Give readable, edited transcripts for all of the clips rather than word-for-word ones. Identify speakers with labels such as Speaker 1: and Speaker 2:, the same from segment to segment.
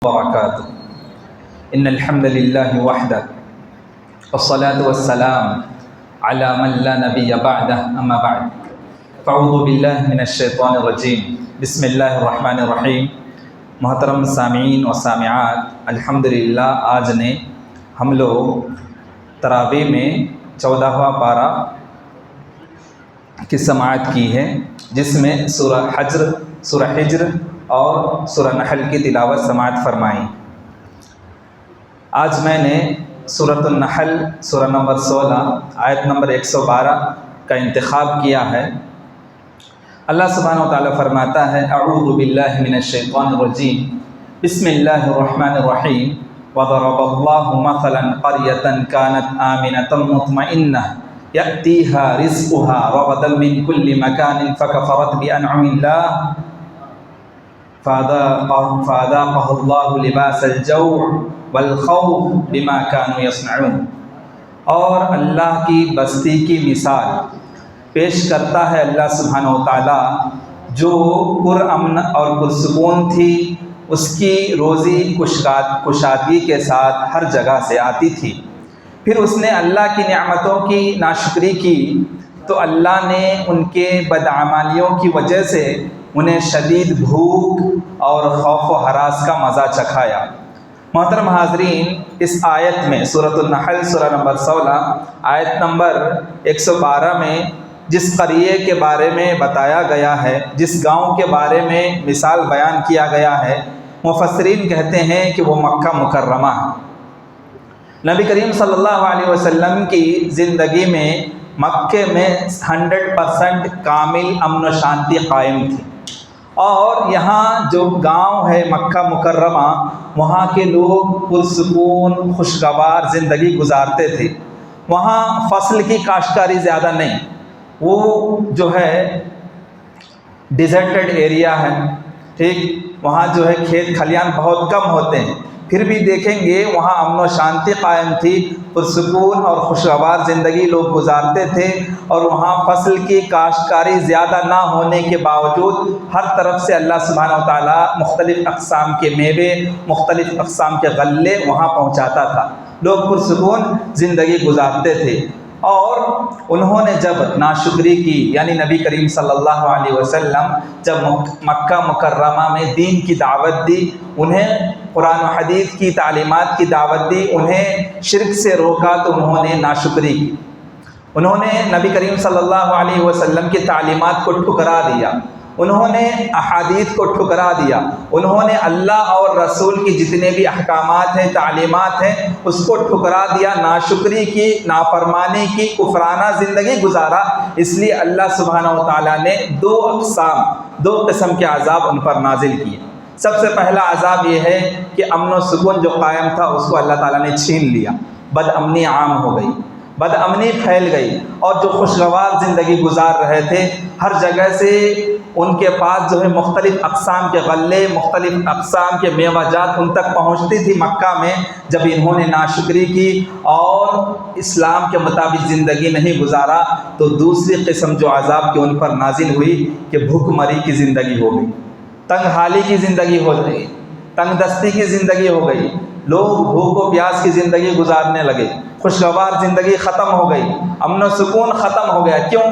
Speaker 1: وبركاته إن الحمد لله وحده والصلاة والسلام على من لا نبي بعده أما بعد فأعوذ بالله من الشيطان الرجيم بسم الله الرحمن الرحيم محترم سامعین و سامعات، الحمدللہ آج نے ہم لوگ تراویح میں 14واں پارہ کی سماعت کی ہے، جس میں سورہ حجر اور سورہ نحل کی تلاوت سماعت فرمائی۔ آج میں نے سورۃ النحل سورہ نمبر 16 آیت نمبر 112 کا انتخاب کیا ہے۔ اللہ سبحانہ و تعالیٰ فرماتا ہے: اعوذ باللہ من الشیطان الرجیم بسم اللہ الرحمن الرحیم وضرب اللہ مثلا قریۃ کانت آمنۃ مطمئنہ یأتیہا رزقہا رغدا من کل مکان فکفرت بانعم اللہ فأذاقها اللہ لباس الجوع والخوف بما كانوا يصنعون۔ اور اللہ کی بستی کی مثال پیش کرتا ہے اللہ سبحانہ و تعالیٰ، جو پرامن اور پرسکون تھی، اس کی روزی کشادگی کے ساتھ ہر جگہ سے آتی تھی۔ پھر اس نے اللہ کی نعمتوں کی ناشکری کی تو اللہ نے ان کے بدعمالیوں کی وجہ سے انہیں شدید بھوک اور خوف و ہراس کا مزہ چکھایا۔ محترم حاضرین، اس آیت میں سورۃ النحل سورہ نمبر 16 آیت نمبر 112 میں جس قریے کے بارے میں بتایا گیا ہے، جس گاؤں کے بارے میں مثال بیان کیا گیا ہے، مفسرین کہتے ہیں کہ وہ مکہ مکرمہ ہے۔ نبی کریم صلی اللہ علیہ وسلم کی زندگی میں مکے میں 100% کامل امن و شانتی قائم تھی، اور یہاں جو گاؤں ہے مکہ مکرمہ، وہاں کے لوگ پرسکون خوشگوار زندگی گزارتے تھے۔ وہاں فصل کی کاشتکاری زیادہ نہیں، وہ جو ہے ڈیزرٹڈ ایریا ہے، ٹھیک، وہاں جو ہے کھیت کھلیان بہت کم ہوتے ہیں، پھر بھی دیکھیں گے وہاں امن و شانتی قائم تھی، پرسکون اور خوشگوار زندگی لوگ گزارتے تھے، اور وہاں فصل کی کاشتکاری زیادہ نہ ہونے کے باوجود ہر طرف سے اللہ سبحانہ و تعالیٰ مختلف اقسام کے میوے، مختلف اقسام کے غلے وہاں پہنچاتا تھا، لوگ پرسکون زندگی گزارتے تھے۔ اور انہوں نے جب ناشکری کی، یعنی نبی کریم صلی اللہ علیہ وسلم جب مکہ مکرمہ میں دین کی دعوت دی، انہیں قرآن و حدیث کی تعلیمات کی دعوت دی، انہیں شرک سے روکا، تو انہوں نے ناشکری کی، انہوں نے نبی کریم صلی اللہ علیہ وسلم کی تعلیمات کو ٹھکرا دیا، انہوں نے احادیث کو ٹھکرا دیا، انہوں نے اللہ اور رسول کی جتنے بھی احکامات ہیں، تعلیمات ہیں، اس کو ٹھکرا دیا، ناشکری کی، نافرمانی کی، کفرانہ زندگی گزارا۔ اس لیے اللہ سبحانہ و تعالیٰ نے دو قسم کے عذاب ان پر نازل کیے۔ سب سے پہلا عذاب یہ ہے کہ امن و سکون جو قائم تھا اس کو اللہ تعالیٰ نے چھین لیا، بد امنی عام ہو گئی، بد امنی پھیل گئی، اور جو خوشگوار زندگی گزار رہے تھے، ہر جگہ سے ان کے پاس جو ہے مختلف اقسام کے غلے، مختلف اقسام کے میوہ جات ان تک پہنچتی تھی مکہ میں۔ جب انہوں نے ناشکری کی اور اسلام کے مطابق زندگی نہیں گزارا، تو دوسری قسم جو عذاب کی ان پر نازل ہوئی کہ بھوک مری کی زندگی ہو گئی، تنگ حالی کی زندگی ہو گئی، تنگ دستی کی زندگی ہو گئی، لوگ بھوک و پیاس کی زندگی گزارنے لگے، خوشگوار زندگی ختم ہو گئی، امن و سکون ختم ہو گیا۔ کیوں؟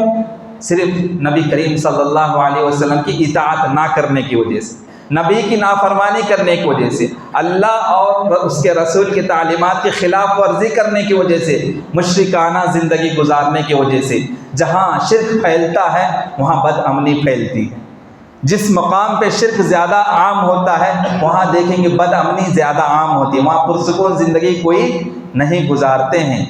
Speaker 1: صرف نبی کریم صلی اللہ علیہ وسلم کی اطاعت نہ کرنے کی وجہ سے، نبی کی نافرمانی کرنے کی وجہ سے، اللہ اور اس کے رسول کی تعلیمات کی خلاف ورزی کرنے کی وجہ سے، مشرکانہ زندگی گزارنے کی وجہ سے۔ جہاں شرک پھیلتا ہے وہاں بد امنی پھیلتی ہے، جس مقام پہ شرک زیادہ عام ہوتا ہے وہاں دیکھیں گے بد امنی زیادہ عام ہوتی ہے، وہاں پرسکون زندگی کوئی نہیں گزارتے ہیں۔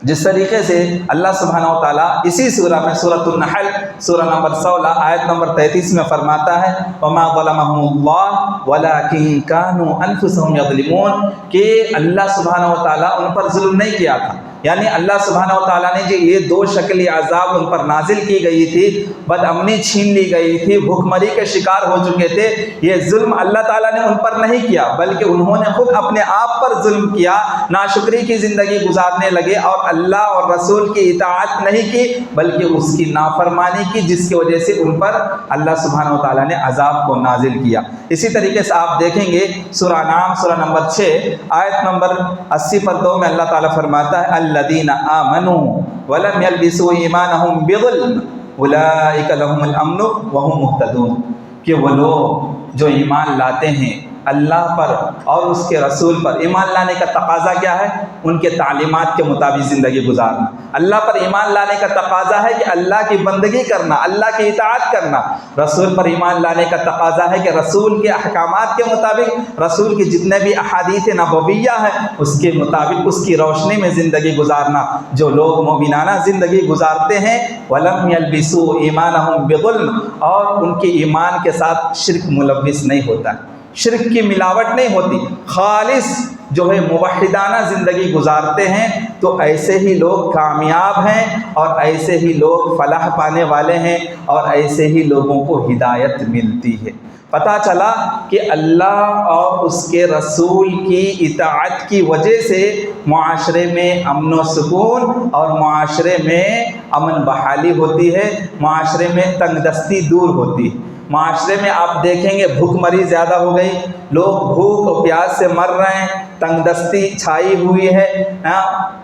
Speaker 1: جس طریقے سے اللہ سبحانہ و تعالیٰ اسی سورہ میں سورۃ النحل سورہ نمبر 16 آیت نمبر 33 میں فرماتا ہے: وَمَا ظَلَمَهُمُ اللَّهُ وَلَٰكِن كَانُوا أَنفُسَهُمْ يَظْلِمُونَ، کہ اللہ سبحانہ و تعالیٰ ان پر ظلم نہیں کیا تھا، یعنی اللہ سبحانہ و تعالیٰ نے جو یہ دو شکلی عذاب ان پر نازل کی گئی تھی، بد امنی چھین لی گئی تھی، بھوک مری کے شکار ہو چکے تھے، یہ ظلم اللہ تعالیٰ نے ان پر نہیں کیا بلکہ انہوں نے خود اپنے آپ پر ظلم کیا، ناشکری کی زندگی گزارنے لگے اور اللہ اور رسول کی اطاعت نہیں کی بلکہ اس کی نافرمانی کی، جس کی وجہ سے ان پر اللہ سبحانہ و تعالیٰ نے عذاب کو نازل کیا۔ اسی طریقے سے آپ دیکھیں گے سورہ انعام سورہ نمبر 6 آیت نمبر 80 پر 2 میں اللہ تعالیٰ فرماتا ہے الذین آمنوا ولم یلبسوا ایمانہم بظلم اولئک لہم الامن وہم مہتدون، کہ وہ لوگ جو ایمان لاتے ہیں اللہ پر اور اس کے رسول پر، ایمان لانے کا تقاضا کیا ہے؟ ان کے تعلیمات کے مطابق زندگی گزارنا۔ اللہ پر ایمان لانے کا تقاضا ہے کہ اللہ کی بندگی کرنا، اللہ کی اطاعت کرنا۔ رسول پر ایمان لانے کا تقاضا ہے کہ رسول کے احکامات کے مطابق، رسول کی جتنے بھی احادیث نبویہ ہیں اس کے مطابق، اس کی روشنی میں زندگی گزارنا۔ جو لوگ مومنانہ زندگی گزارتے ہیں وَلَمْ يَلْبِسُوا ایمانہم بِظُلْم، اور ان کے ایمان کے ساتھ شرک ملوث نہیں ہوتا، شرک کی ملاوٹ نہیں ہوتی، خالص جو ہے موحدانہ زندگی گزارتے ہیں، تو ایسے ہی لوگ کامیاب ہیں اور ایسے ہی لوگ فلاح پانے والے ہیں اور ایسے ہی لوگوں کو ہدایت ملتی ہے۔ پتہ چلا کہ اللہ اور اس کے رسول کی اطاعت کی وجہ سے معاشرے میں امن و سکون اور معاشرے میں امن بحالی ہوتی ہے، معاشرے میں تنگ دستی دور ہوتی ہے۔ معاشرے میں آپ دیکھیں گے بھوک مری زیادہ ہو گئی، لوگ بھوک اور پیاس سے مر رہے ہیں، تنگ دستی چھائی ہوئی ہے،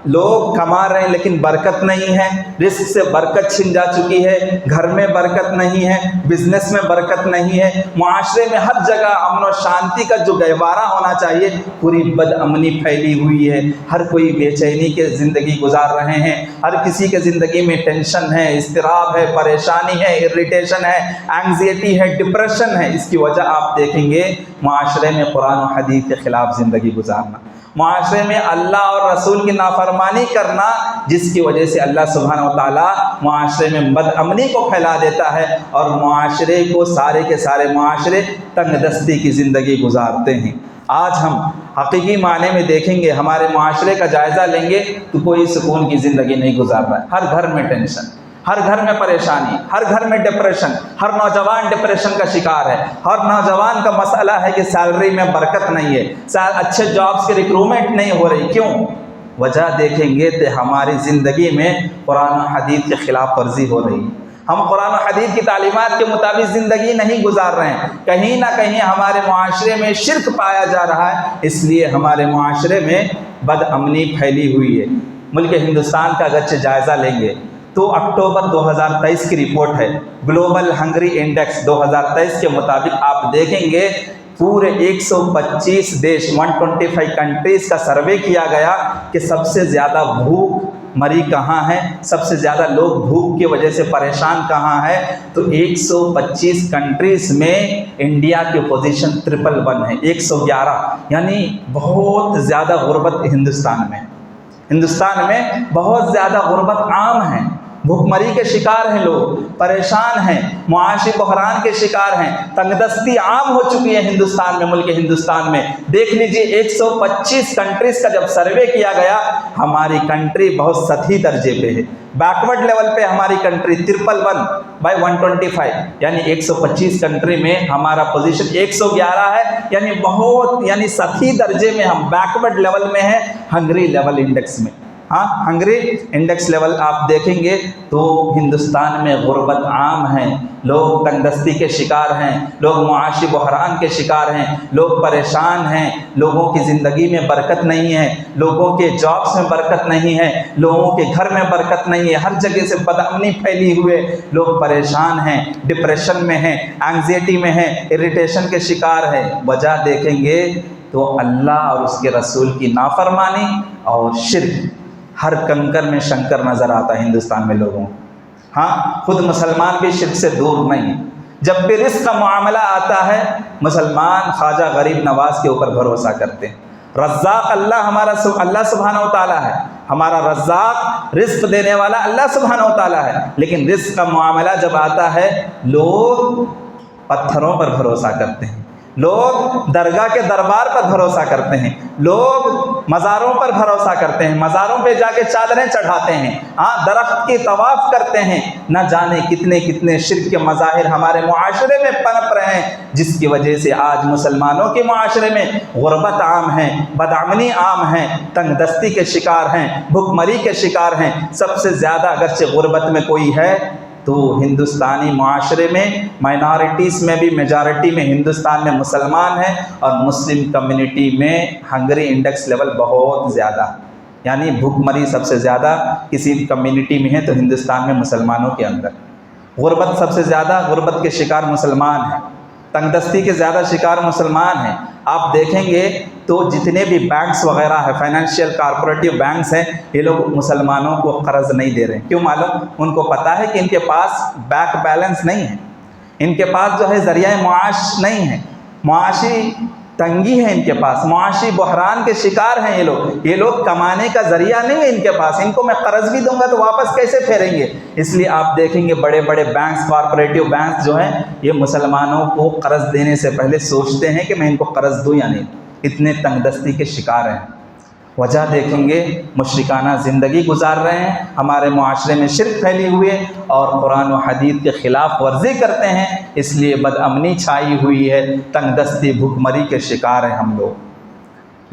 Speaker 1: لوگ کما رہے ہیں لیکن برکت نہیں ہے، رزق سے برکت چھن جا چکی ہے، گھر میں برکت نہیں ہے، بزنس میں برکت نہیں ہے، معاشرے میں ہر جگہ امن و شانتی کا جو گہوارہ ہونا چاہیے پوری بد امنی پھیلی ہوئی ہے، ہر کوئی بے چینی کے زندگی گزار رہے ہیں، ہر کسی کے زندگی میں ٹینشن ہے، اضطراب ہے، پریشانی ہے، اریٹیشن ہے، اینگزائٹی ہے، ڈپریشن ہے۔ اس کی وجہ آپ دیکھیں گے معاشرے میں قرآن و حدیث کے خلاف زندگی گزارنا، معاشرے میں اللہ اور رسول کی نافرمانی کرنا، جس کی وجہ سے اللہ سبحانہ و تعالیٰ معاشرے میں بد امنی کو پھیلا دیتا ہے اور معاشرے کو سارے کے سارے معاشرے تنگ دستی کی زندگی گزارتے ہیں۔ آج ہم حقیقی معنی میں دیکھیں گے، ہمارے معاشرے کا جائزہ لیں گے تو کوئی سکون کی زندگی نہیں گزار رہا ہے، ہر گھر میں ٹینشن، ہر گھر میں پریشانی، ہر گھر میں ڈپریشن، ہر نوجوان ڈپریشن کا شکار ہے، ہر نوجوان کا مسئلہ ہے کہ سیلری میں برکت نہیں ہے، اچھے جابس کی ریکروٹمنٹ نہیں ہو رہی۔ کیوں؟ وجہ دیکھیں گے تو ہماری زندگی میں قرآن و حدیث کے خلاف ورزی ہو رہی ہے، ہم قرآن و حدیث کی تعلیمات کے مطابق زندگی نہیں گزار رہے ہیں، کہیں نہ کہیں ہمارے معاشرے میں شرک پایا جا رہا ہے، اس لیے ہمارے معاشرے میں بد امنی پھیلی ہوئی ہے۔ ملک ہندوستان کا اگرچہ جائزہ لیں گے تو اکتوبر 2023 کی رپورٹ ہے، گلوبل ہنگری انڈیکس 2023 کے مطابق آپ دیکھیں گے پورے 125 دیش 125 کنٹریز کا سروے کیا گیا کہ سب سے زیادہ بھوک مری کہاں ہے، سب سے زیادہ لوگ بھوک کی وجہ سے پریشان کہاں ہے، تو 125 کنٹریز میں انڈیا کی پوزیشن 111 ہے، 111، یعنی بہت زیادہ غربت ہندوستان میں بہت زیادہ غربت عام ہے، بھوک مری کے شکار ہیں لوگ، پریشان ہیں، معاشی بحران کے شکار ہیں، تنگ دستی عام ہو چکی ہے ہندوستان میں، ملک ہندوستان میں۔ دیکھ لیجئے 125 کنٹریز کا جب سروے کیا گیا، ہماری کنٹری بہت سطحی درجے پہ ہے، بیکورڈ لیول پہ ہماری کنٹری 111/125، یعنی 125 کنٹری میں ہمارا پوزیشن 111 ہے، یعنی سطحی درجے میں ہم بیکورڈ لیول میں ہیں، ہنگری لیول انڈیکس میں۔ ہنگری انڈیکس لیول آپ دیکھیں گے تو ہندوستان میں غربت عام ہے، لوگ تنگ دستی کے شکار ہیں، لوگ معاشی بحران کے شکار ہیں، لوگ پریشان ہیں، لوگوں کی زندگی میں برکت نہیں ہے، لوگوں کے جابس میں برکت نہیں ہے، لوگوں کے گھر میں برکت نہیں ہے، ہر جگہ سے بد امنی پھیلی ہوئے، لوگ پریشان ہیں، ڈپریشن میں ہیں، اینگزائٹی میں ہیں، اریٹیشن کے شکار ہیں۔ وجہ دیکھیں گے تو اللہ اور اس کے رسول کی نافرمانی اور شرک، ہر کنکر میں شنکر نظر آتا ہے ہندوستان میں لوگوں کو۔ خود مسلمان بھی شرک سے دور نہیں، جب بھی رزق کا معاملہ آتا ہے مسلمان خواجہ غریب نواز کے اوپر بھروسہ کرتے ہیں۔ رزاق اللہ سبحانہ و تعالیٰ ہے، ہمارا رزاق رزق دینے والا اللہ سبحانہ و تعالیٰ ہے، لیکن رزق کا معاملہ جب آتا ہے لوگ پتھروں پر بھروسہ کرتے ہیں، لوگ درگاہ کے دربار پر بھروسہ کرتے ہیں، لوگ مزاروں پر بھروسہ کرتے ہیں، مزاروں پہ جا کے چادریں چڑھاتے ہیں، ہاں درخت کی طواف کرتے ہیں، نہ جانے کتنے کتنے شرک کے مظاہر ہمارے معاشرے میں پنپ رہے ہیں، جس کی وجہ سے آج مسلمانوں کے معاشرے میں غربت عام ہے، بدامنی عام ہے، تنگ دستی کے شکار ہیں، بھوک مری کے شکار ہیں۔ سب سے زیادہ اگرچہ غربت میں کوئی ہے تو ہندوستانی معاشرے میں مائنارٹیز میں بھی میجارٹی میں ہندوستان میں مسلمان ہیں، اور مسلم کمیونٹی میں ہنگری انڈیکس لیول بہت زیادہ، یعنی بھوک مری سب سے زیادہ کسی کمیونٹی میں ہے تو ہندوستان میں مسلمانوں کے اندر۔ غربت سب سے زیادہ، غربت کے شکار مسلمان ہیں، تنگ دستی کے زیادہ شکار مسلمان ہیں۔ آپ دیکھیں گے تو جتنے بھی بینکس وغیرہ ہے، فائنینشیل کارپوریٹو بینکس ہیں، یہ لوگ مسلمانوں کو قرض نہیں دے رہے ہیں۔ کیوں معلوم؟ ان کو پتہ ہے کہ ان کے پاس بیک بیلنس نہیں ہے، ان کے پاس جو ہے ذریعہ معاش نہیں ہے، معاشی تنگی ہے ان کے پاس، معاشی بحران کے شکار ہیں یہ لوگ کمانے کا ذریعہ نہیں ہے ان کے پاس، ان کو میں قرض بھی دوں گا تو واپس کیسے پھیریں گے؟ اس لیے آپ دیکھیں گے بڑے بڑے بینکس، کارپوریٹو بینکس جو ہیں، یہ مسلمانوں کو قرض دینے سے پہلے سوچتے ہیں کہ میں ان کو قرض دوں یا نہیں، اتنے تنگ دستی کے شکار ہیں۔ وجہ دیکھیں گے مشرکانہ زندگی گزار رہے ہیں، ہمارے معاشرے میں شرک پھیلی ہوئی ہے اور قرآن و حدیث کے خلاف ورزی کرتے ہیں، اس لیے بدامنی چھائی ہوئی ہے، تنگ دستی بھوک مری کے شکار ہیں ہم لوگ۔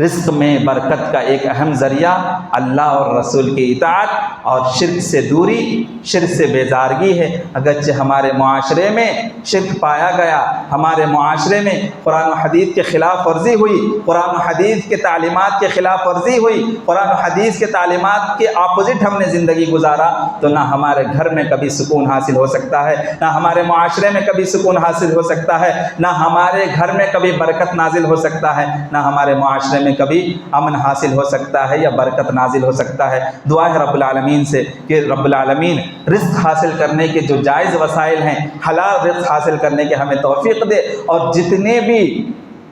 Speaker 1: رزق میں برکت کا ایک اہم ذریعہ اللہ اور رسول کی اطاعت اور شرک سے دوری، شرک سے بیزارگی ہے۔ اگرچہ ہمارے معاشرے میں شرک پایا گیا، ہمارے معاشرے میں قرآن و حدیث کے خلاف ورزی ہوئی، قرآن و حدیث کے تعلیمات کے خلاف ورزی ہوئی، قرآن و حدیث کے تعلیمات کے اپوزٹ ہم نے زندگی گزارا، تو نہ ہمارے گھر میں کبھی سکون حاصل ہو سکتا ہے، نہ ہمارے معاشرے میں کبھی سکون حاصل ہو سکتا ہے، نہ ہمارے گھر میں کبھی برکت نازل ہو سکتا ہے، نہ ہمارے معاشرے میں کبھی امن حاصل ہو سکتا ہے یا برکت نازل ہو سکتا ہے۔ دعا ہے رب العالمین سے کہ رب العالمین رزق حاصل کرنے کے جو جائز وسائل ہیں، حلال رزق حاصل کرنے کے ہمیں توفیق دے، اور جتنے بھی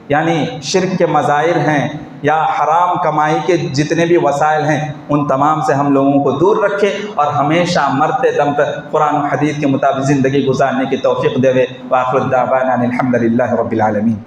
Speaker 1: یعنی شرک کے مظاہر ہیں یا حرام کمائی کے جتنے بھی وسائل ہیں، ان تمام سے ہم لوگوں کو دور رکھے اور ہمیشہ مرتے دم تک قرآن و حدیث کے مطابق زندگی گزارنے کی توفیق دے۔ وآخر الدعوانا الحمد للہ رب العالمین۔